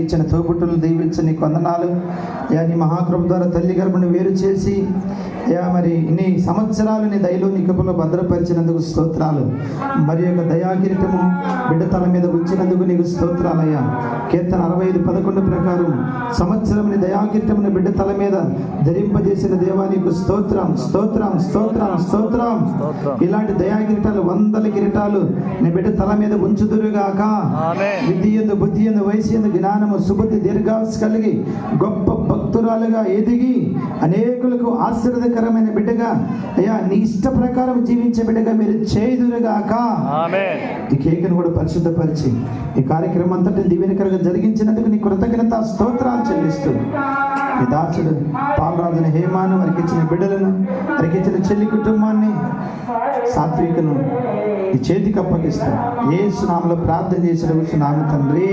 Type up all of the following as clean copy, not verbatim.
ఇచ్చిన తోబుట్టులను దీవించి నీకు వందనాలు. నీ మహాకృప ద్వారా తల్లి గర్భను వేరు చేసి మరి ఇన్ని సంవత్సరాలు నీ దయలో నీ కృపలో భద్రపరిచినందుకు స్తోత్రాలు. మరి యొక్క దయాకిరీటము బిడ్డ తల మీద ఉంచినందుకు నీకు స్తోత్రాలయ్యా. కీర్తన 65:11 ప్రకారం సంవత్సరం నీ దయాకిరీటమును బిడ్డ తల మీద ధరింపజేసిన దేవా నీకు స్తోత్రం స్తోత్రం స్తోత్రం స్తోత్రం. ఇలాంటి దయాకిరీటాలు 100 కిరీటాలు నీ బిడ్డ తల మీద ఉంచుదురుగాక. విద్య యందు బుద్ధి యందు వయసు యందు జ్ఞానము సుబుద్ధి దీర్ఘాయుస్సు కలిగి గొప్ప భక్తురాలుగా ఎదిగి అనేకులకు ఆశీర్వాదకరమైన బిడ్డగా అయ్యా నీ ఇష్ట ప్రకారం జీవించే బిడ్డగా మీరు చేయుదురుగాక. ఈ కేకను కూడా పరిశుద్ధపరిచి ఈ కార్యక్రమం అంతటి దీవెనకరంగా జరిగించినందుకు నీ కృతజ్ఞత స్తోత్రాలు చెల్లిస్తూ ఈ దాసుడు పాలరాజుని హేమాను వారికి ఇచ్చిన బిడ్డలను వారికి ఇచ్చిన చెల్లి కుటుంబాన్ని సాత్వికను ఈ చేతికి అప్పగిస్తూ యేసు నామములో ప్రార్థన చేసిన నామ తండ్రి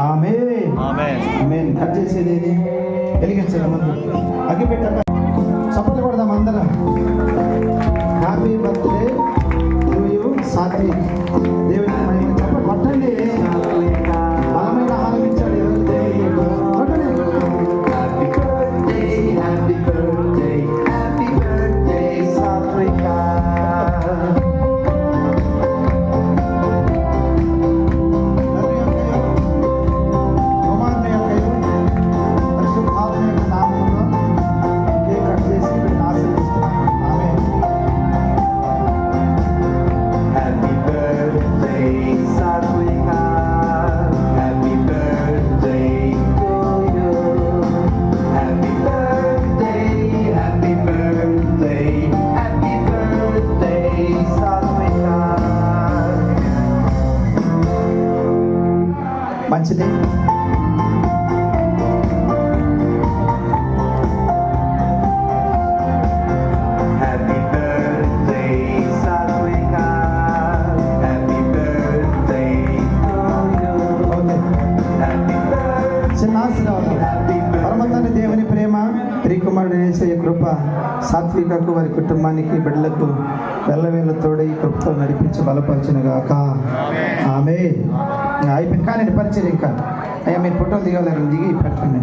ఆమేన్ ఆమేన్. కట్ చేసేది ఏది? వెలిగించడం ముందు అగ్గిపెట్టాక చప్పట్లు కొడదాం అందరం. Happy birthday to you Satvik. దేవుని మహిమ చప్పట్లు కొట్టండి. బలమైన ఆహారం ఇచ్చాడు ఈరోజు దేవుడు. కొట్టండి. Happy birthday happy birthday happy birthday సాత్విక. మంచిది. చిన్న ఆశీర్వాదం. పరమతండ్రి దేవుని ప్రేమ, ప్రియకుమారుడు యేసయ్య కృప సాత్వికకు వారి కుటుంబానికి బిడ్డలకు వెళ్ళవేళ్ళ తోడై కృపతో నడిపించి బలపరచునుగాక. ఆమేన్. అయిపోయింది కానీ పరిచయం ఇంకా అయ్యా మీరు ఫోటోలు దిగాలి, దిగి పెట్టండి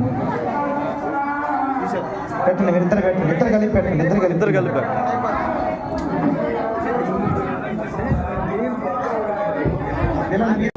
పెట్టండి. మీరు ఇద్దరు పెట్టండి, ఇద్దరు కలిపి పెట్టండి, ఇద్దరు కలిపి పెట్టండి.